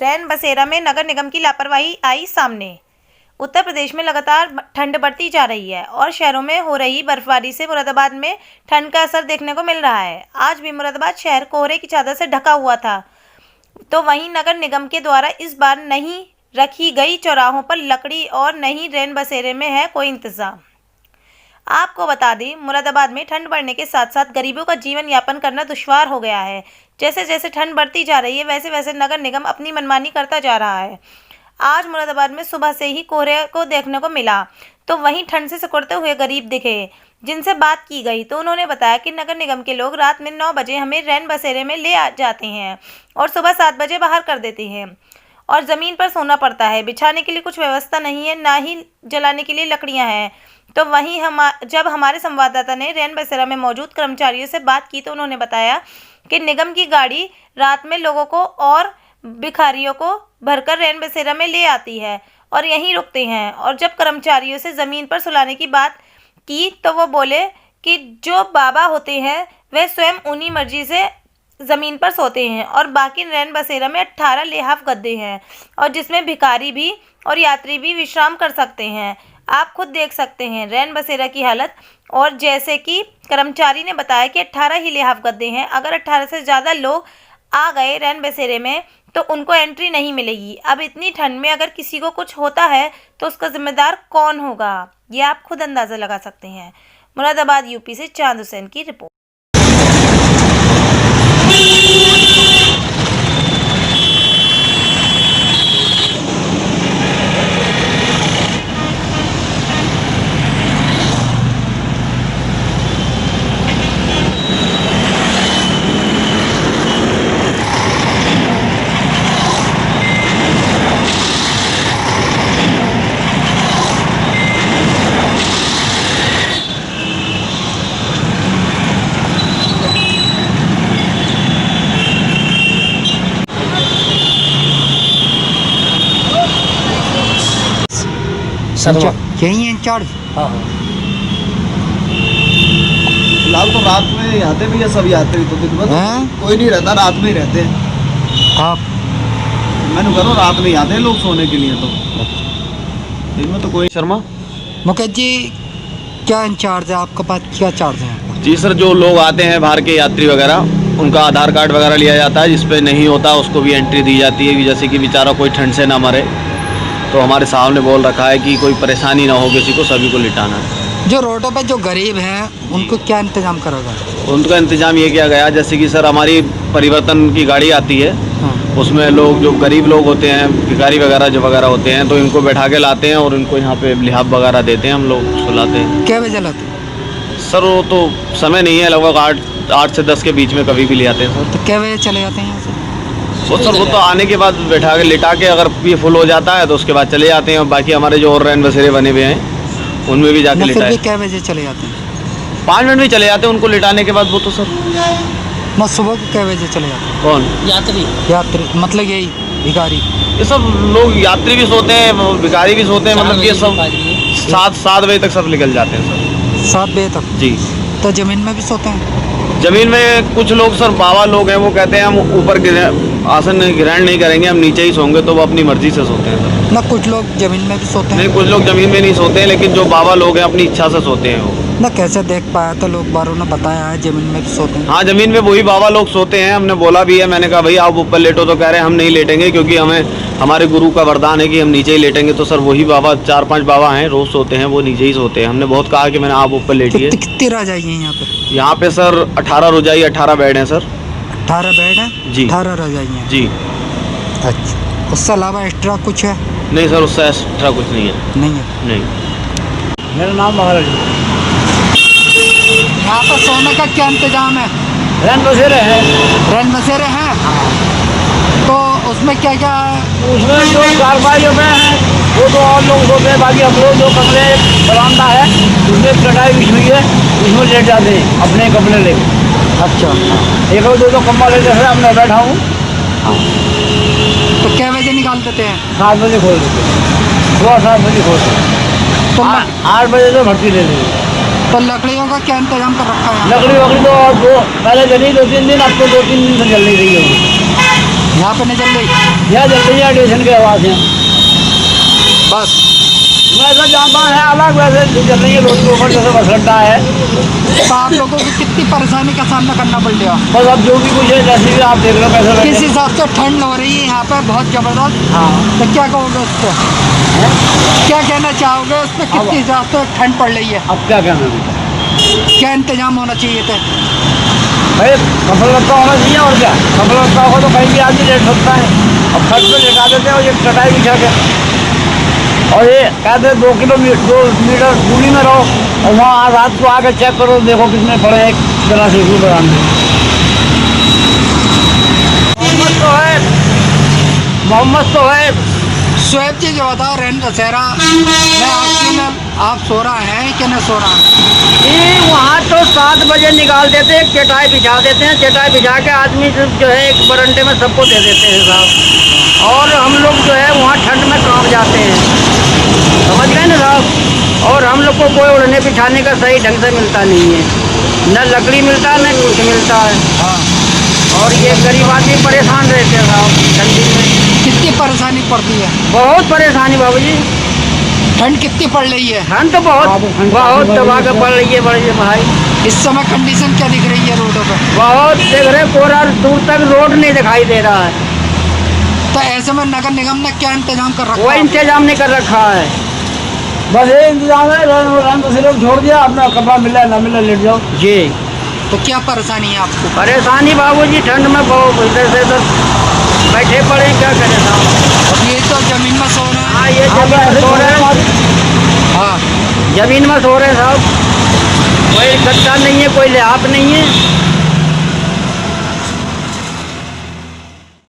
रैन बसेरा में नगर निगम की लापरवाही आई सामने। उत्तर प्रदेश में लगातार ठंड बढ़ती जा रही है और शहरों में हो रही बर्फबारी से मुरादाबाद में ठंड का असर देखने को मिल रहा है। आज भी मुरादाबाद शहर कोहरे की चादर से ढका हुआ था, तो वहीं नगर निगम के द्वारा इस बार नहीं रखी गई चौराहों पर लकड़ी और नहीं रैन बसेरे में है कोई इंतजाम। आपको बता दें, मुरादाबाद में ठंड बढ़ने के साथ साथ गरीबों का जीवन यापन करना दुश्वार हो गया है। जैसे जैसे ठंड बढ़ती जा रही है वैसे वैसे नगर निगम अपनी मनमानी करता जा रहा है। आज मुरादाबाद में सुबह से ही कोहरे को देखने को मिला, तो वहीं ठंड से सिकुड़ते हुए गरीब दिखे। जिनसे बात की गई तो उन्होंने बताया कि नगर निगम के लोग रात में 9 बजे हमें रैन बसेरे में ले जाते हैं और सुबह 7 बजे बाहर कर देते हैं और ज़मीन पर सोना पड़ता है। बिछाने के लिए कुछ व्यवस्था नहीं है, ना ही जलाने के लिए लकड़ियां हैं। तो वहीं जब हमारे संवाददाता ने रैन बसेरा में मौजूद कर्मचारियों से बात की तो उन्होंने बताया कि निगम की गाड़ी रात में लोगों को और भिखारियों को भरकर रैन बसेरा में ले आती है और यहीं रुकते हैं। और जब कर्मचारियों से ज़मीन पर सुलाने की बात की तो वो बोले कि जो बाबा होते हैं वे स्वयं उन्हीं मर्जी से ज़मीन पर सोते हैं और बाकी रैन बसेरा में 18 लिहाफ गद्दे हैं और जिसमें भिखारी भी और यात्री भी विश्राम कर सकते हैं। आप खुद देख सकते हैं रैन बसेरा की हालत। और जैसे कि कर्मचारी ने बताया कि 18 ही लिहाफ गद्दे हैं। अगर 18 से ज़्यादा लोग आ गए रैन बसेरे में तो उनको एंट्री नहीं मिलेगी। अब इतनी ठंड में अगर किसी को कुछ होता है तो उसका जिम्मेदार कौन होगा, ये आप खुद अंदाज़ा लगा सकते हैं। मुरादाबाद यूपी से चांद हुसैन की रिपोर्ट। यही है इंचार्ज। हाँ हाँ, फिलहाल तो रात में आते भी है सब यात्री, तो दिन में तो कोई नहीं रहता, रात में ही रहते हैं। आप मैंने करो रात में ही आते हैं लोग सोने के लिए, तो दिन में तो कोई। शर्मा मुकेश जी, क्या इंचार्ज है आपका पास, क्या चार्ज है? जी सर, जो लोग आते हैं बाहर के यात्री वगैरह उनका आधार कार्ड वगैरह लिया जाता है, जिस पे नहीं होता उसको भी एंट्री दी जाती है कि जैसे कि बेचारा कोई ठंड से ना मरे। तो हमारे साहब ने बोल रखा है कि कोई परेशानी ना हो किसी को, सभी को लिटाना है। जो रोडों पे जो गरीब हैं उनको क्या इंतजाम करोगे? उनका इंतजाम ये किया गया जैसे कि सर हमारी परिवर्तन की गाड़ी आती है, उसमें लोग जो गरीब लोग होते हैं, भिखारी वगैरह जो वगैरह होते हैं, तो इनको बैठा के लाते हैं और इनको यहाँ पे लिहाफ वगैरह देते हैं, हम लोग सुलाते हैं। क्या बजे लाते हैं? सर वो तो समय नहीं है, लगभग 8 से 10 के बीच में कभी भी ले आते हैं सर। तो क्या बजे चले जाते हैं यहाँ से? वो तो आने के बाद बैठा के लिटा के अगर ये फुल हो जाता है तो उसके बाद चले जाते हैं। बाकी हमारे जो और रैन बसेरे बने हुए हैं उनमें भी जाके लिटाए। क्या बजे चले जाते हैं? 5 मिनट में चले जाते हैं उनको लिटाने के बाद। वो तो सर मैं सुबह को क्या बजे चले जाते हैं? कौन? यात्री मतलब यही भिखारी? ये सब लोग यात्री भी सोते हैं, भिखारी भी सोते हैं, मतलब ये सब 7 बजे तक सब निकल जाते हैं सर। 7 बजे तक? जी। तो ज़मीन में भी सोते हैं? ज़मीन में कुछ लोग सर बाबा लोग हैं, वो कहते हैं हम ऊपर आसन ग्रहण नहीं करेंगे, हम नीचे ही सोएंगे, तो वो अपनी मर्जी से सोते हैं सर। ना कुछ लोग ज़मीन में भी सोते हैं? नहीं, कुछ लोग ज़मीन में नहीं सोते हैं, लेकिन जो बाबा लोग हैं अपनी इच्छा से सोते हैं वो। ना कैसे देख पाया तो लोग बारों ने बताया है ज़मीन में भी सोते हैं। हाँ, ज़मीन में वही बाबा लोग सोते हैं, हमने बोला भी है। मैंने कहा भाई आप ऊपर लेटो, तो कह रहे हैं हम नहीं लेटेंगे क्योंकि हमें हमारे गुरु का वरदान है कि हम नीचे ही लेटेंगे। तो सर वही बाबा 4-5 बाबा हैं, रोज़ सोते हैं, वो नीचे ही सोते हैं। हमने बहुत कहा कि मैंने आप ऊपर लेटिए। कितनी रजाई है यहाँ पे? यहाँ पे सर 18 रजाई, 18 बेड हैं सर। 18 बेड है जी। 18 रजाई हैं जी। अच्छा, उससे अलावा एक्स्ट्रा कुछ है? नहीं सर, उससे एक्स्ट्रा कुछ नहीं है। नहीं है? नहीं। मेरा नाम महाराज। यहाँ पर सोने का क्या इंतजाम है? रैन बसेरे हैं। रैन बसेरे हैं? तो उसमें क्या क्या है? उसमें जो कारवाइयों में है वो तो और लोग सोते हैं, बाकी हम लोग जो कमरे बरामदा है उसमें चटाई बिछ हुई है, उसमें लेट जाते हैं अपने कपड़े लेके। अच्छा, 1-2 कम्बल लेते हैं, मैं बैठा हूँ। तो क्या बजे निकाल देते हैं? 7 बजे खोल देते हैं, सुबह 7 बजे खोलते हैं। तो 8 बजे तो भर्ती ले लेंगे। तो लकड़ियों का क्या इंतजाम कर रखा है? लकड़ी वकड़ी तो पहले जली 2-3 दिन, अब तो 2-3 दिन से जल नहीं रही होगी। यहाँ पे नहीं जल रही? यहाँ जल रही है स्टेशन के आवाज़ है बस वैसे जानता है अलग, वैसे जल रही है रोड के ऊपर जैसे बस अड्डा है। तो आप लोगों को कितनी परेशानी का सामना करना पड़ रहा? बस अब जो भी कुछ है जैसे भी आप देख लो कैसे लगे। किस हिसाब से ठंड हो रही है यहाँ पे बहुत ज़बरदस्त, हाँ तो क्या कहोगे उस पर? क्या कहना चाहोगे उस पर? किस हिसाब से ठंड पड़ रही है? अब क्या कहना है? क्या इंतजाम होना चाहिए था? भाई कपड़ा लत्ता होना चाहिए और क्या, कपड़ा लत्ता होगा तो कहीं भी आदमी लेट सकता है। अब खर्च पे लेटा देते हैं और ये चटाई बिछा के, और ये कहते हैं 2 मीटर दूरी में रहो, और वहाँ रात को आकर चेक करो, देखो कितने पड़े हैं एक जरा से दौरान में। मोहम्मद तो है। शोएब जी जो बताओ, रैन बसेरा में आप सो रहा है कि नहीं सो रहा है? ये वहाँ तो 7 बजे निकाल देते हैं, चटाई बिछा देते हैं, चटाई बिछा के आदमी जो है एक बरंडे में सबको दे देते हैं साहब, और हम लोग जो है वहाँ ठंड में कांप जाते हैं, समझ गए ना साहब। और हम लोग को कोई उड़ने बिछाने का सही ढंग से मिलता नहीं है, न लकड़ी मिलता न कुछ मिलता है। और ये गरीब आदमी परेशान रहते हैं साहब ठंडी में। कितनी परेशानी पड़ती है? बहुत परेशानी बाबू जी, ठंड कितनी पड़ रही है? ठंड तो बहुत दबा के पड़ रही है बड़े भाई। इस समय कंडीशन क्या दिख रही है रोडों पे? बहुत देख रहे, पूरा दूर तक रोड नहीं दिखाई दे रहा है। तो ऐसे में नगर निगम ने क्या इंतजाम कर रखा कोई है? इंतजाम नहीं कर रखा है, बस ये इंतजाम है रंग से लोग छोड़ दिया, अपना कपड़ा मिला ना मिला लेट जाओ जी। तो क्या परेशानी है आपको? परेशानी बाबूजी ठंड में बहुत इधर से इधर बैठे पड़े, क्या करें साहब। अब ये तो जमीन में सो रहे हैं। हाँ ये जमीन में सो रहे हैं, हाँ जमीन में सो रहे हैं साहब, कोई गद्दा नहीं है, कोई लिहाफ नहीं है।